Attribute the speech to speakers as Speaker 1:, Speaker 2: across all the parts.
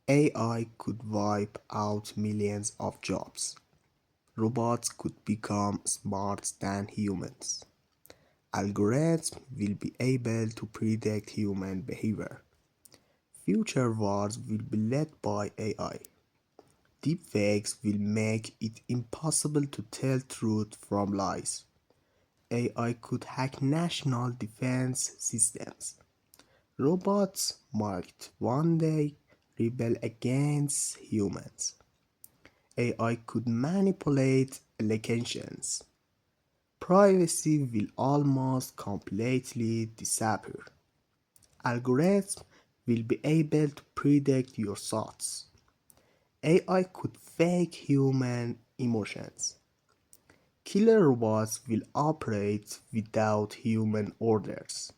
Speaker 1: AI could wipe out millions of jobs. Robots could become smarter than humans. Algorithms will be able to predict human behavior. Future wars will be led by AI. Deepfakes will make it impossible to tell truth from lies. AI could hack national defense systems. Robots might one day rebel against humans. AI could manipulate elections. Privacy will almost completely disappear. Algorithms will be able to predict your thoughts. AI could fake human emotions. Killer robots will operate without human orders.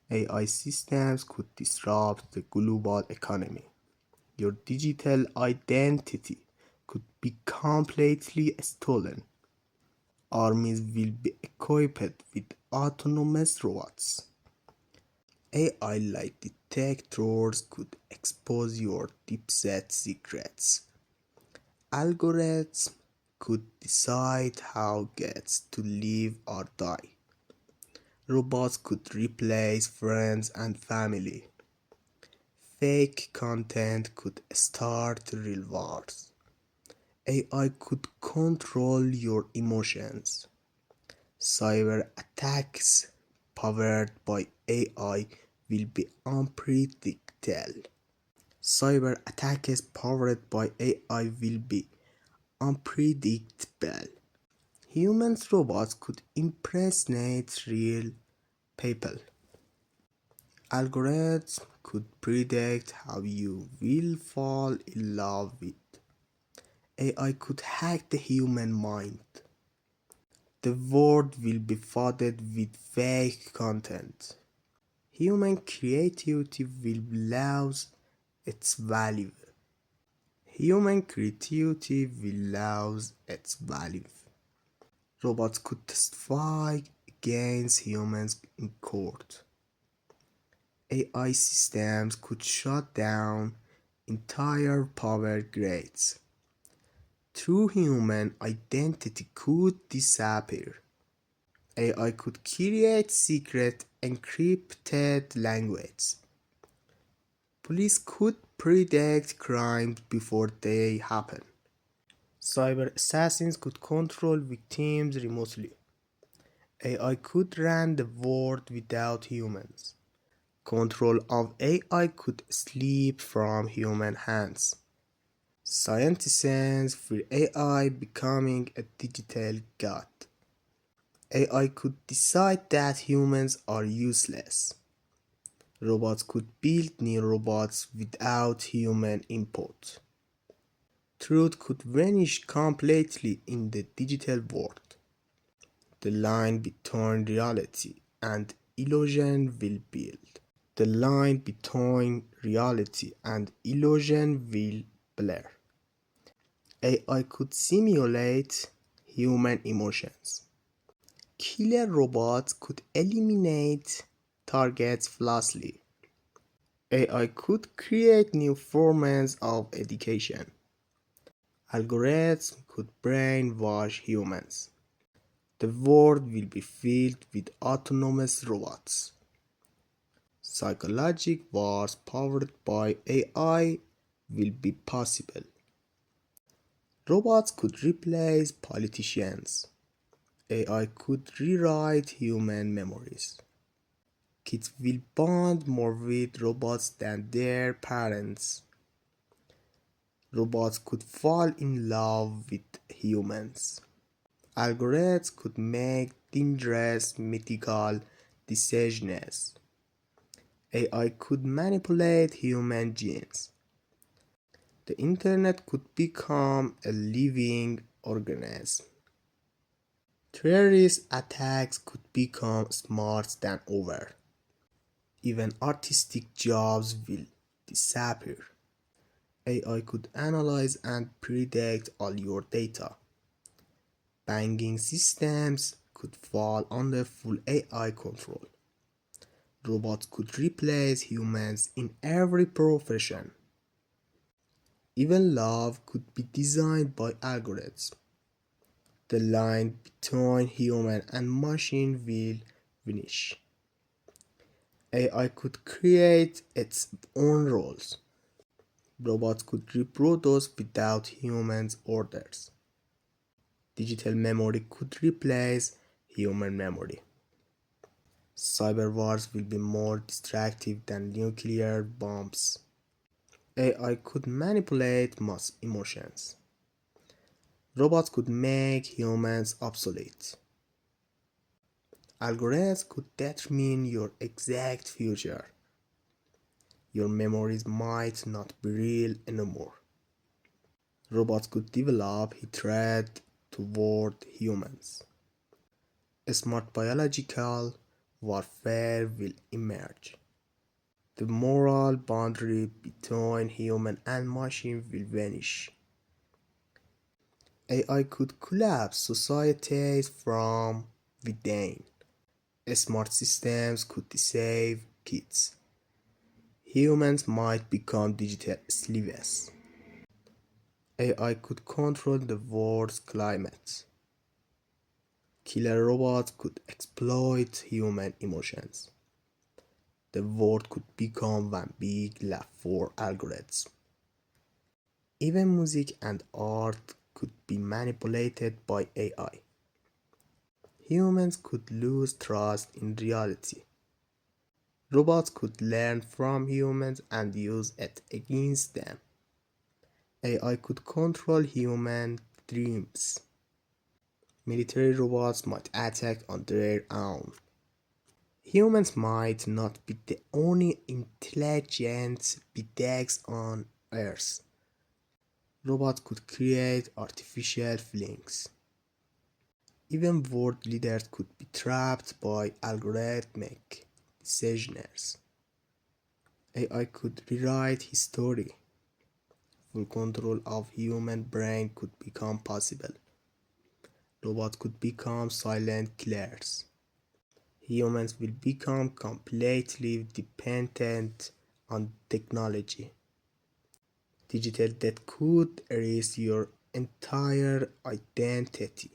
Speaker 1: AI systems could disrupt the global economy. Your digital identity could be completely stolen. Armies will be equipped with autonomous robots. AI like detectors could expose your deep-set secrets. Algorithms could decide how gets to live or die. Robots could replace friends and family. Fake content could start real wars. AI could control your emotions. Cyber attacks powered by AI will be unpredictable. Cyber attacks powered by AI will be unpredictable. Humans robots could impersonate real people. Algorithms could predict how you will fall in love with. AI could hack the human mind. The world will be flooded with fake content. Human creativity will lose its value. Human creativity will lose its value. Robots could testify against humans in court. AI systems could shut down entire power grids. True human identity could disappear. AI could create secret encrypted language. Police could predict crimes before they happen. Cyber assassins could control victims remotely. AI could run the world without humans. Control of AI could slip from human hands. Scientists fear AI becoming a digital god. AI could decide that humans are useless. Robots could build new robots without human input. Truth could vanish completely in the digital world. The line between reality and illusion will build. The line between reality and illusion will blur. AI could simulate human emotions. Killer robots could eliminate targets flawlessly. AI could create new forms of education. Algorithms could brainwash humans. The world will be filled with autonomous robots. Psychological wars powered by AI will be possible. Robots could replace politicians. AI could rewrite human memories. Kids will bond more with robots than their parents. Robots could fall in love with humans. Algorithms could make dangerous medical decisions. AI could manipulate human genes. The internet could become a living organism. Terrorist attacks could become smarter than ever. Even artistic jobs will disappear. AI could analyze and predict all your data. Banking systems could fall under full AI control. Robots could replace humans in every profession. Even love could be designed by algorithms. The line between human and machine will vanish. AI could create its own roles. Robots could reproduce without humans' orders. Digital memory could replace human memory. Cyber wars will be more destructive than nuclear bombs. AI could manipulate mass emotions. Robots could make humans obsolete. Algorithms could determine your exact future. Your memories might not be real anymore. Robots could develop hatred toward humans. A smart biological warfare will emerge. The moral boundary between human and machine will vanish. AI could collapse societies from within. Smart systems could deceive kids. Humans might become digital slaves. AI could control the world's climate. Killer robots could exploit human emotions. The world could become one big lab for algorithms. Even music and art could be manipulated by AI. Humans could lose trust in reality. Robots could learn from humans and use it against them. AI could control human dreams. Military robots might attack on their own. Humans might not be the only intelligent beings on Earth. Robots could create artificial feelings. Even world leaders could be trapped by algorithmic decisions. AI could rewrite history. Full control of human brain could become possible. Robots could become silent killers. Humans will become completely dependent on technology. Digital debt could erase your entire identity.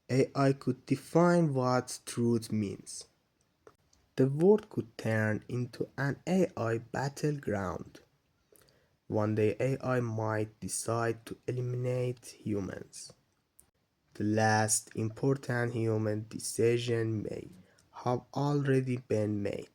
Speaker 1: AI could define what truth means. The world could turn into an AI battleground. One day AI might decide to eliminate humans. The last important human decision may have already been made.